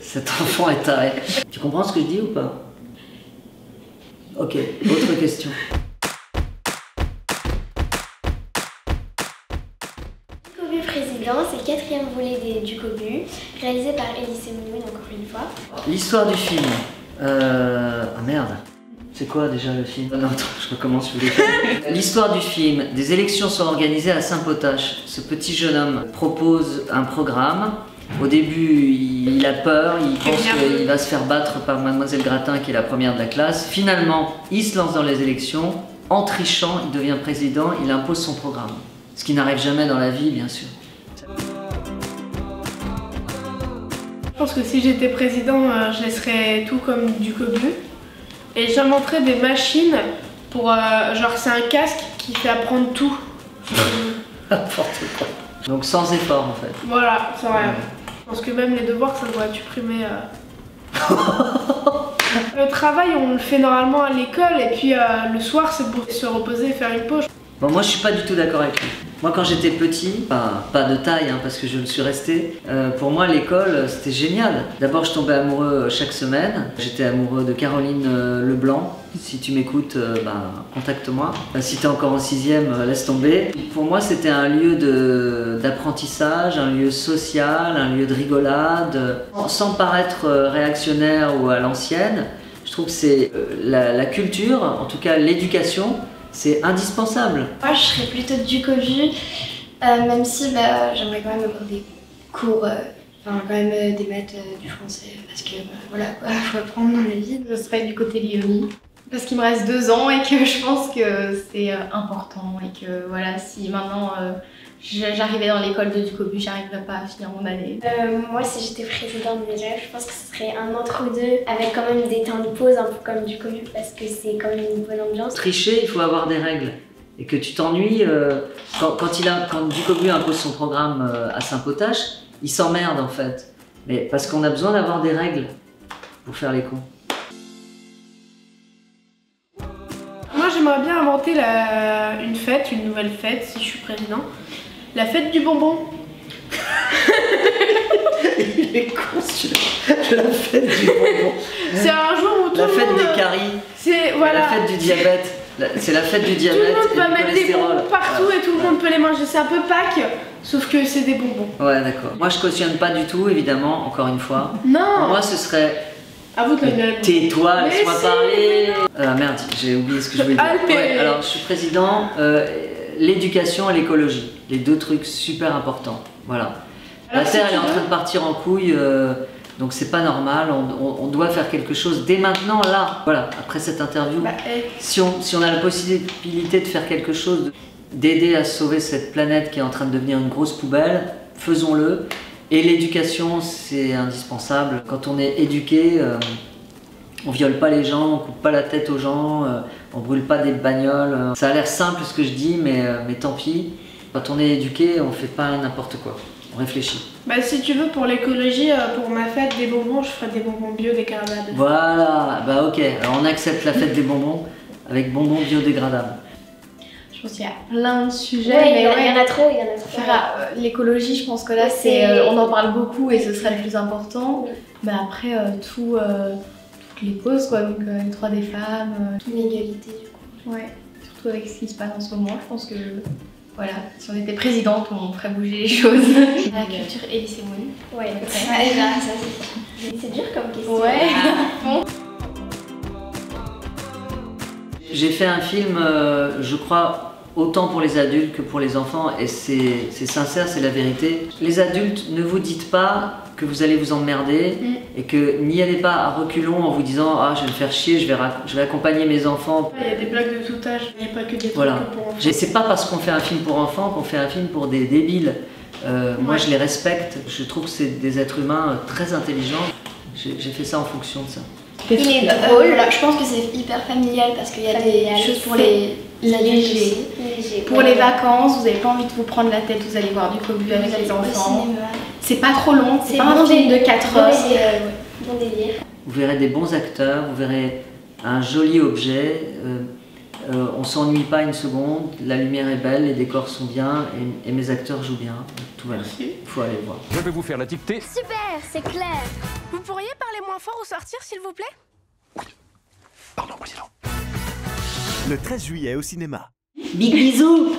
Cet enfant est taré. Tu comprends ce que je dis ou pas? Ok, autre question. Ducobu président, c'est le 4e volet du Ducobu, réalisé par Elie Semoun, encore une fois. L'histoire du film. Ah merde. C'est quoi déjà le film? Non, attends, je recommence. L'histoire du film. Des élections sont organisées à Saint-Potache. Ce petit jeune homme propose un programme. Au début, il a peur, il pense qu'il va se faire battre par Mademoiselle Gratin, qui est la première de la classe. Finalement, il se lance dans les élections. En trichant, il devient président, il impose son programme. Ce qui n'arrive jamais dans la vie, bien sûr. Je pense que si j'étais président, je laisserais tout comme Ducobu. Et j'inventerais des machines pour... genre c'est un casque qui fait apprendre tout. N'importe quoi. Donc sans effort en fait. Voilà, sans rien. Je pense que même les devoirs, ça doit être supprimé. Le travail, on le fait normalement à l'école et puis le soir, c'est pour se reposer et faire une pause. Bon, moi je suis pas du tout d'accord avec lui. Moi quand j'étais petit, pas de taille hein, parce que je le suis resté, pour moi l'école c'était génial. D'abord je tombais amoureux chaque semaine. J'étais amoureux de Caroline Leblanc. Si tu m'écoutes, contacte-moi. Si tu es encore en 6e, laisse tomber. Pour moi c'était un lieu d'apprentissage, un lieu social, un lieu de rigolade. Sans paraître réactionnaire ou à l'ancienne, je trouve que c'est la culture, en tout cas l'éducation, c'est indispensable. Moi, je serais plutôt de Ducobu, même si j'aimerais quand même avoir des cours, enfin quand même des maths, du français, parce que voilà quoi, faut apprendre dans la vie. Je serais du côté Lyomie, parce qu'il me reste 2 ans et que je pense que c'est important et que voilà, si maintenant j'arrivais dans l'école de Ducobu, j'arriverais pas à finir mon année. Moi, si j'étais présidente des élèves, je pense que ce serait un entre-deux, avec quand même des temps de pause un peu comme Ducobu, parce que c'est quand même une bonne ambiance. Tricher, il faut avoir des règles. Et que tu t'ennuies, quand Ducobu impose son programme à Saint-Potache, il s'emmerde en fait. Mais parce qu'on a besoin d'avoir des règles pour faire les cons. Moi, j'aimerais bien inventer une nouvelle fête, si je suis président. La fête du bonbon. Il est con celui-là. La fête du bonbon. C'est un jour où tout la le fête monde... des caries. C'est voilà. La fête du diabète. C'est la fête du diabète. Tout le monde va mettre des bonbons partout voilà. et tout le monde peut les manger. C'est un peu Pâques, sauf que c'est des bonbons. Ouais, d'accord. Moi, je cautionne pas du tout, évidemment, encore une fois. Non. Moi, ce serait... À vous de le tais-toi, laisse-moi parler. Merde, j'ai oublié ce que je voulais dire. Ouais, alors, je suis président. L'éducation et l'écologie, les 2 trucs super importants. Voilà. La Terre est en train de partir en couille, donc c'est pas normal. On doit faire quelque chose dès maintenant, là. Voilà. Après cette interview, si on a la possibilité de faire quelque chose, d'aider à sauver cette planète qui est en train de devenir une grosse poubelle, faisons-le. Et l'éducation, c'est indispensable. Quand on est éduqué, on viole pas les gens, on coupe pas la tête aux gens, on brûle pas des bagnoles. Ça a l'air simple ce que je dis, mais tant pis. Quand on est éduqué, on fait pas n'importe quoi. On réfléchit. Si tu veux, pour l'écologie, pour ma fête des bonbons, je ferai des bonbons bio dégradables. Voilà, ok. Alors on accepte la fête des bonbons avec bonbons biodégradables. Je pense qu'il y a plein de sujets, mais il y en a trop, l'écologie, je pense que là, on en parle beaucoup et ce serait le plus important. Oui. Mais après, toutes les causes, quoi, donc les droits des femmes, l'égalité du coup. Ouais, surtout avec ce qui se passe en ce moment, je pense que voilà, si on était présidente, on ferait bouger les choses. La culture Elie Semoun. Ouais, ça c'est dur comme question. Ouais. Bon. J'ai fait un film, je crois, autant pour les adultes que pour les enfants, et c'est sincère, c'est la vérité. Les adultes, ne vous dites pas que vous allez vous emmerder et que n'y allez pas à reculons en vous disant « Ah, je vais me faire chier, je vais accompagner mes enfants. » Il y a des blagues de tout âge, il n'y a pas que des trucs pour enfants. C'est pas parce qu'on fait un film pour enfants qu'on fait un film pour des débiles. Moi, je les respecte, je trouve que c'est des êtres humains très intelligents. J'ai fait ça en fonction de ça. Il est drôle, je pense que c'est hyper familial parce qu'il y a des choses pour les légers. Pour les vacances, vous n'avez pas envie de vous prendre la tête, vous allez voir Ducobu avec les enfants. C'est pas trop long, c'est pas un film de 4 heures. Bon délire. Vous verrez des bons acteurs, vous verrez un joli objet. On s'ennuie pas une seconde, la lumière est belle, les décors sont bien et mes acteurs jouent bien. Tout va bien. Il faut aller voir. Je vais vous faire la dictée. Super, c'est clair. Vous pourriez parler moins fort ou sortir, s'il vous plaît? Pardon, président. Le 13 juillet au cinéma. Big bisous.